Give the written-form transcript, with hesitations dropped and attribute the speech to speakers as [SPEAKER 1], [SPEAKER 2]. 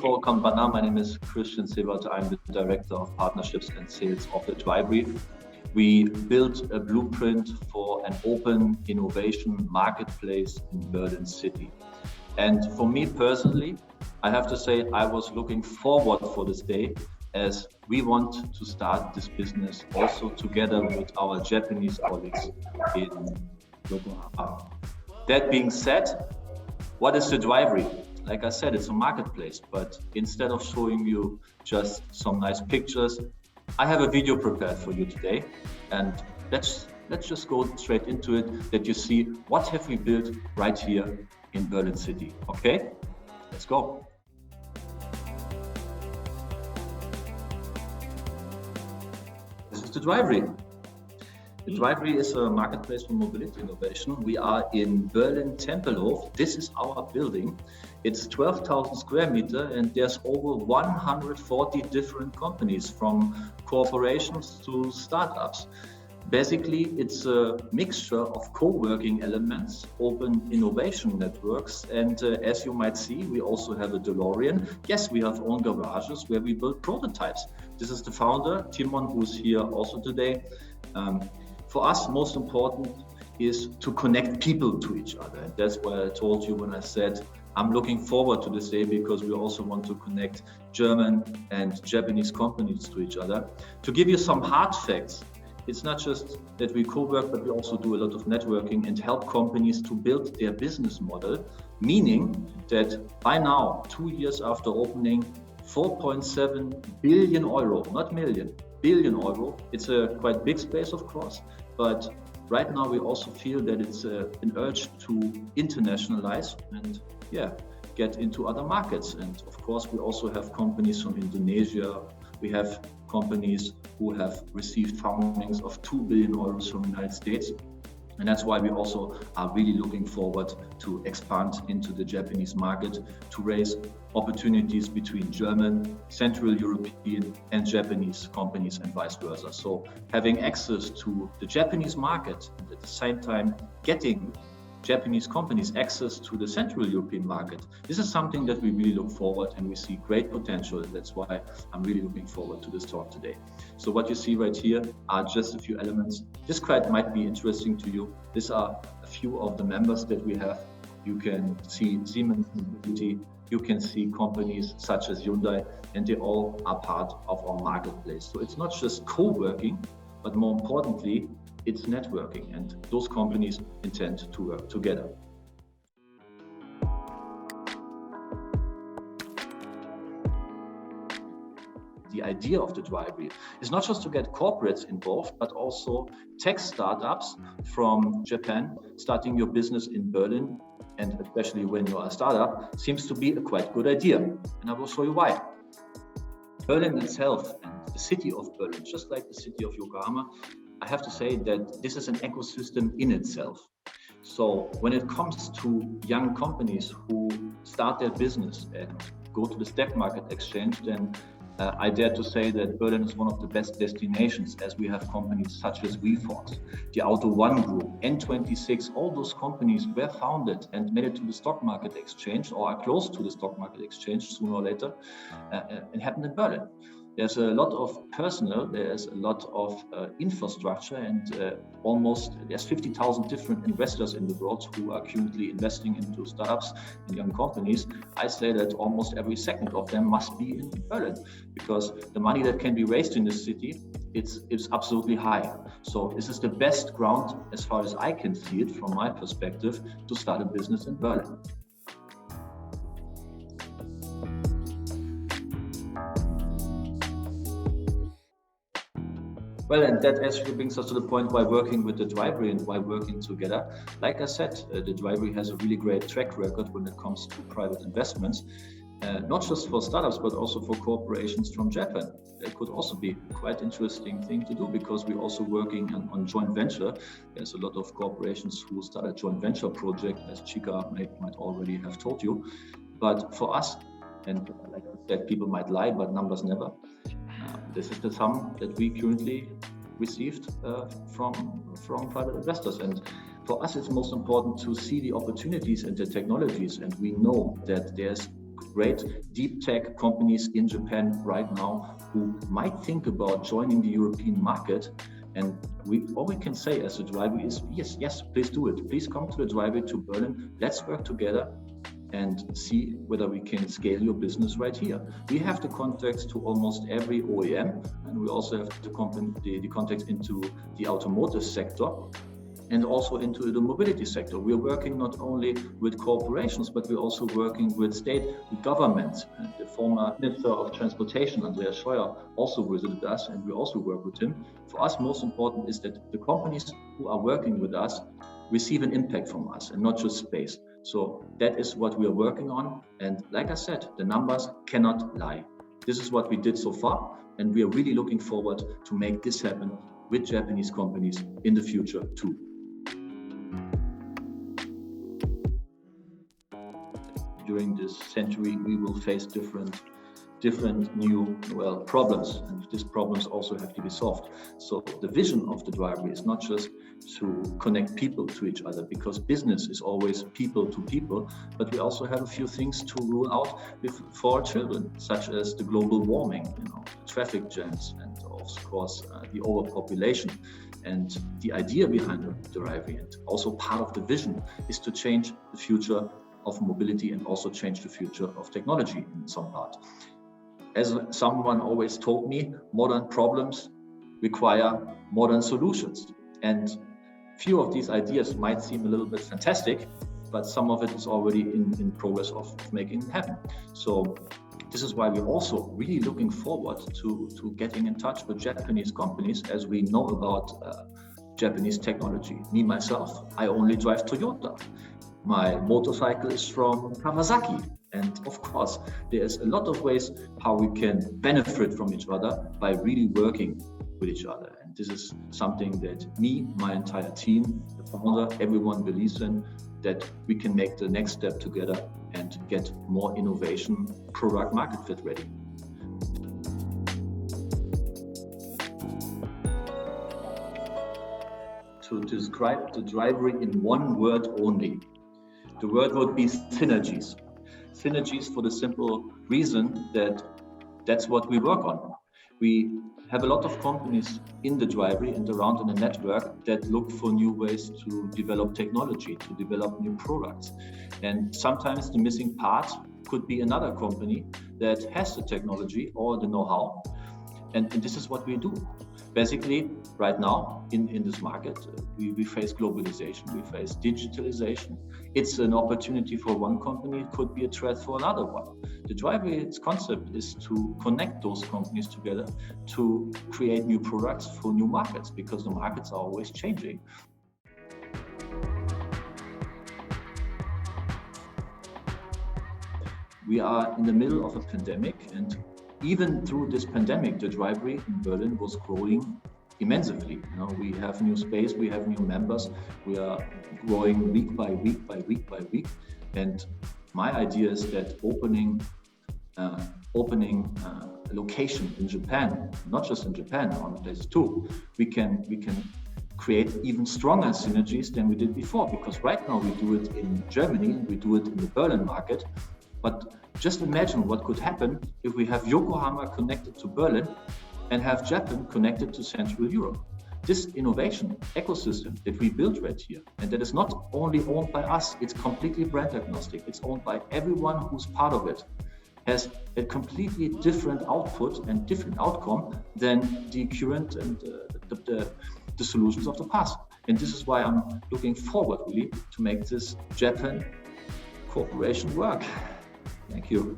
[SPEAKER 1] Welcome, Bana. My name is Christian Sievert. I'm the Director of Partnerships and Sales of the Drivery. We built a blueprint for an open innovation marketplace in Berlin City. And for me personally, I have to say I was looking forward for this day, as we want to start this business also together with our Japanese colleagues in Yokohama. That being said, what is the Drivery? Like I said, it's a marketplace, but instead of showing you just some nice pictures, I have a video prepared for you today, and let's just go straight into it, that you see what have we built right here in Berlin City. Okay, let's go. This is the Drivery. The Drivery is a marketplace for mobility innovation. We are in Berlin Tempelhof. This is our building. It's 12,000 square meters, and there's over 140 different companies, from corporations to startups. Basically, it's a mixture of co-working elements, open innovation networks, and as you might see, we also have a DeLorean. Yes, we have own garages where we build prototypes. This is the founder, Timon, who's here also today. For us, most important is to connect people to each other. And that's why I told you when I said I'm looking forward to this day, because we also want to connect German and Japanese companies to each other. To give you some hard facts, it's not just that we co-work, but we also do a lot of networking and help companies to build their business model, meaning that by now, 2 years after opening, 4.7 billion euro, not million, billion euro. It's a quite big space, of course, but right now we also feel that it's an urge to internationalize and get into other markets. And of course, we also have companies from Indonesia. We have companies who have received fundings of 2 billion euros from the United States. And that's why we also are really looking forward to expand into the Japanese market, to raise opportunities between German, Central European and Japanese companies and vice versa. So having access to the Japanese market and at the same time getting Japanese companies access to the Central European market. This is something that we really look forward, and we see great potential. That's why I'm really looking forward to this talk today. So what you see right here are just a few elements. This might be interesting to you. These are a few of the members that we have. You can see Siemens Mobility, you can see companies such as Hyundai, and they all are part of our marketplace. So it's not just co-working, but more importantly, it's networking, and those companies intend to work together. The idea of the Drivery is not just to get corporates involved, but also tech startups from Japan starting your business in Berlin, and especially when you are a startup, seems to be a quite good idea. And I will show you why. Berlin itself and the city of Berlin, just like the city of Yokohama, I have to say that this is an ecosystem in itself. So when it comes to young companies who start their business and go to the stock market exchange, then I dare to say that Berlin is one of the best destinations, as we have companies such as WeForce, the Auto One Group, N26, all those companies were founded and made it to the stock market exchange, or are close to the stock market exchange sooner or later, and happened in Berlin. There's a lot of personnel, there's a lot of infrastructure, and there's 50,000 different investors in the world who are currently investing into startups and young companies. I say that almost every second of them must be in Berlin, because the money that can be raised in this city, it's absolutely high. So this is the best ground, as far as I can see it from my perspective, to start a business in Berlin. Well, and that actually brings us to the point why working with the Drivery and why working together. Like I said, the Drivery has a really great track record when it comes to private investments, not just for startups, but also for corporations from Japan. It could also be a quite interesting thing to do, because we're also working on joint venture. There's a lot of corporations who start a joint venture project, as Chika might already have told you. But for us, and like I said, people might lie, but numbers never. This is the sum that we currently received from private investors. And for us, it's most important to see the opportunities and the technologies. And we know that there's great deep tech companies in Japan right now who might think about joining the European market. And all we can say as a Drivery is, yes, please do it. Please come to the Drivery to Berlin. Let's work together and see whether we can scale your business right here. We have the contacts to almost every OEM, and we also have the contacts into the automotive sector and also into the mobility sector. We are working not only with corporations, but we're also working with state governments. And the former Minister of Transportation, Andreas Scheuer, also visited us, and we also work with him. For us, most important is that the companies who are working with us receive an impact from us and not just space. So that is what we are working on. And like I said, the numbers cannot lie. This is what we did so far, and we are really looking forward to make this happen with Japanese companies in the future too. During this century, we will face different new problems, and these problems also have to be solved. So the vision of the Drivery is not just to connect people to each other, because business is always people to people, but we also have a few things to rule out for our children, such as the global warming, traffic jams, and of course the overpopulation. And the idea behind the Drivery, and also part of the vision, is to change the future of mobility and also change the future of technology in some part. As someone always told me, modern problems require modern solutions. And few of these ideas might seem a little bit fantastic, but some of it is already in progress of making it happen. So this is why we're also really looking forward to getting in touch with Japanese companies, as we know about Japanese technology. Me, myself, I only drive Toyota. My motorcycle is from Kawasaki. And of course, there's a lot of ways how we can benefit from each other by really working with each other. And this is something that me, my entire team, the founder, everyone believes in, that we can make the next step together and get more innovation, product market fit ready. To describe the Drivery in one word only, the word would be synergies. Synergies for the simple reason that that's what we work on. We have a lot of companies in the Drivery and around in the network that look for new ways to develop technology, to develop new products. And sometimes the missing part could be another company that has the technology or the know-how. And this is what we do. Basically, right now in this market, we face globalization, we face digitalization. It's an opportunity for one company, it could be a threat for another one. The Drivery's concept is to connect those companies together to create new products for new markets, because the markets are always changing. We are in the middle of a pandemic, and even through this pandemic, the Drivery in Berlin was growing immensely. We have new space, we have new members, we are growing week by week. And my idea is that opening a location in Japan, not just in Japan, on places too, we can create even stronger synergies than we did before. Because right now we do it in Germany and we do it in the Berlin market, but just imagine what could happen if we have Yokohama connected to Berlin and have Japan connected to Central Europe. This innovation ecosystem that we built right here, and that is not only owned by us, it's completely brand agnostic, it's owned by everyone who's part of it, has a completely different output and different outcome than the current and the solutions of the past. And this is why I'm looking forward really to make this Japan cooperation work. Thank you.